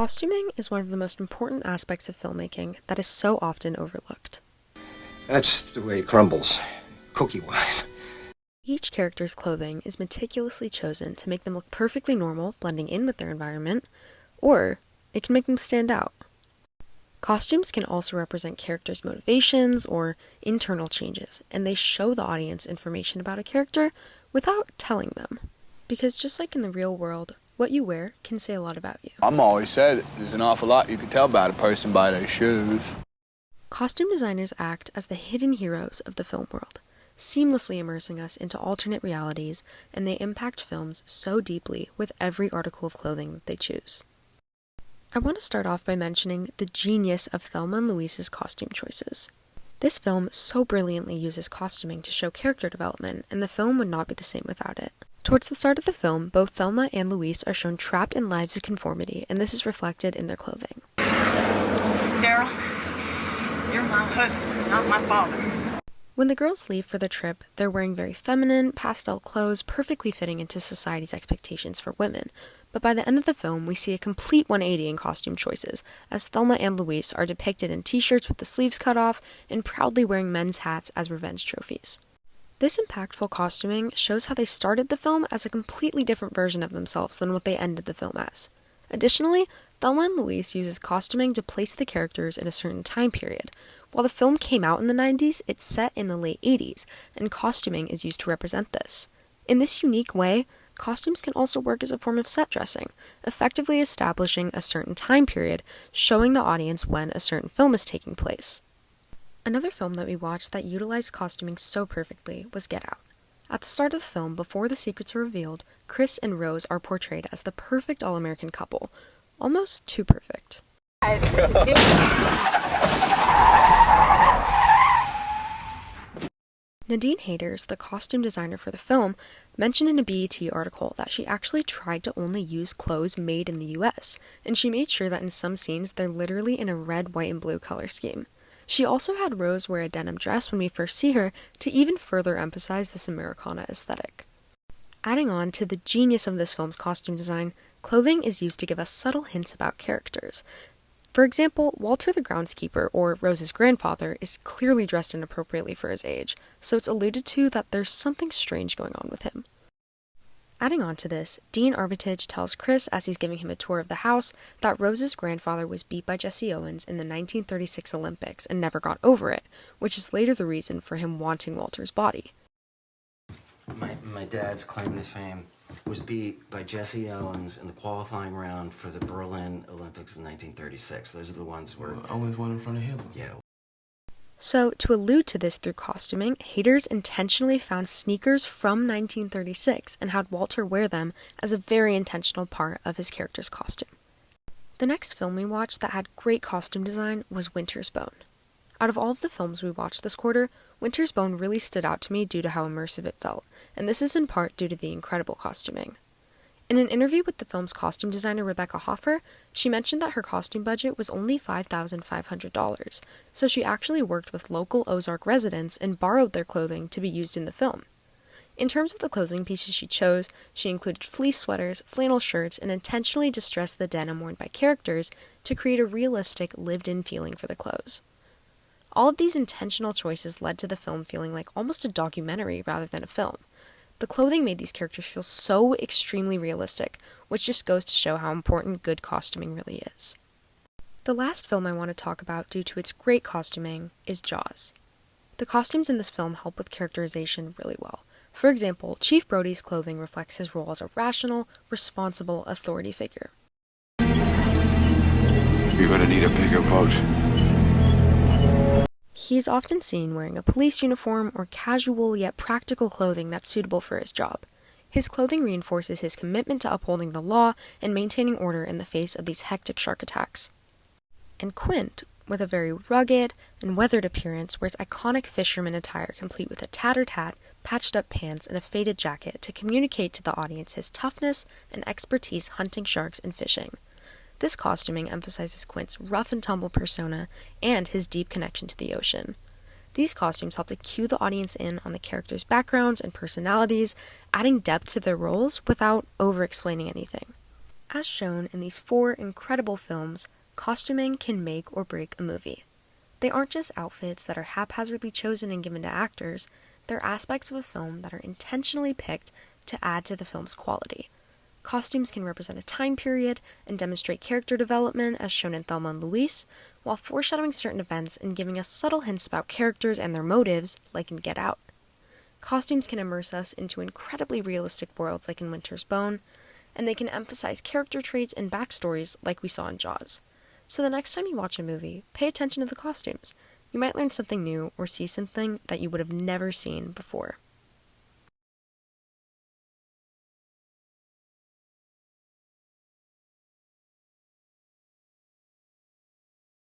Costuming is one of the most important aspects of filmmaking that is so often overlooked. That's the way it crumbles, cookie-wise. Each character's clothing is meticulously chosen to make them look perfectly normal, blending in with their environment, or it can make them stand out. Costumes can also represent characters' motivations or internal changes, and they show the audience information about a character without telling them. Because just like in the real world, what you wear can say a lot about you. I'm always said there's an awful lot you can tell about a person by their shoes. Costume designers act as the hidden heroes of the film world, seamlessly immersing us into alternate realities, and they impact films so deeply with every article of clothing that they choose. I want to start off by mentioning the genius of Thelma and Louise's costume choices. This film so brilliantly uses costuming to show character development, and the film would not be the same without it. Towards the start of the film, both Thelma and Louise are shown trapped in lives of conformity, and this is reflected in their clothing. Daryl, you're my husband, not my father. When the girls leave for the trip, they're wearing very feminine, pastel clothes, perfectly fitting into society's expectations for women. But by the end of the film, we see a complete 180 in costume choices, as Thelma and Louise are depicted in t-shirts with the sleeves cut off and proudly wearing men's hats as revenge trophies. This impactful costuming shows how they started the film as a completely different version of themselves than what they ended the film as. Additionally, Thelma and Louise uses costuming to place the characters in a certain time period. While the film came out in the 90s, it's set in the late 80s, and costuming is used to represent this. In this unique way, costumes can also work as a form of set dressing, effectively establishing a certain time period, showing the audience when a certain film is taking place. Another film that we watched that utilized costuming so perfectly was Get Out. At the start of the film, before the secrets are revealed, Chris and Rose are portrayed as the perfect all-American couple. Almost too perfect. Nadine Haters, the costume designer for the film, mentioned in a BET article that she actually tried to only use clothes made in the US, and she made sure that in some scenes they're literally in a red, white, and blue color scheme. She also had Rose wear a denim dress when we first see her to even further emphasize this Americana aesthetic. Adding on to the genius of this film's costume design, clothing is used to give us subtle hints about characters. For example, Walter the groundskeeper, or Rose's grandfather, is clearly dressed inappropriately for his age, so it's alluded to that there's something strange going on with him. Adding on to this, Dean Armitage tells Chris as he's giving him a tour of the house that Rose's grandfather was beat by Jesse Owens in the 1936 Olympics and never got over it, which is later the reason for him wanting Walter's body. My dad's claim to fame was beat by Jesse Owens in the qualifying round for the Berlin Olympics in 1936. Those are the ones where Owens won in front of him. Yeah. So, to allude to this through costuming, Haters intentionally found sneakers from 1936 and had Walter wear them as a very intentional part of his character's costume. The next film we watched that had great costume design was Winter's Bone. Out of all of the films we watched this quarter, Winter's Bone really stood out to me due to how immersive it felt, and this is in part due to the incredible costuming. In an interview with the film's costume designer Rebecca Hoffer, she mentioned that her costume budget was only $5,500, so she actually worked with local Ozark residents and borrowed their clothing to be used in the film. In terms of the clothing pieces she chose, she included fleece sweaters, flannel shirts, and intentionally distressed the denim worn by characters to create a realistic, lived-in feeling for the clothes. All of these intentional choices led to the film feeling like almost a documentary rather than a film. The clothing made these characters feel so extremely realistic, which just goes to show how important good costuming really is. The last film I want to talk about due to its great costuming is Jaws. The costumes in this film help with characterization really well. For example, Chief Brody's clothing reflects his role as a rational, responsible authority figure. You're gonna need a bigger boat. He is often seen wearing a police uniform or casual yet practical clothing that's suitable for his job. His clothing reinforces his commitment to upholding the law and maintaining order in the face of these hectic shark attacks. And Quint, with a very rugged and weathered appearance, wears iconic fisherman attire complete with a tattered hat, patched up pants, and a faded jacket to communicate to the audience his toughness and expertise hunting sharks and fishing. This costuming emphasizes Quint's rough-and-tumble persona and his deep connection to the ocean. These costumes help to cue the audience in on the characters' backgrounds and personalities, adding depth to their roles without over-explaining anything. As shown in these 4 incredible films, costuming can make or break a movie. They aren't just outfits that are haphazardly chosen and given to actors, they're aspects of a film that are intentionally picked to add to the film's quality. Costumes can represent a time period and demonstrate character development, as shown in Thelma and Louise, while foreshadowing certain events and giving us subtle hints about characters and their motives, like in Get Out. Costumes can immerse us into incredibly realistic worlds, like in Winter's Bone, and they can emphasize character traits and backstories, like we saw in Jaws. So the next time you watch a movie, pay attention to the costumes. You might learn something new or see something that you would have never seen before.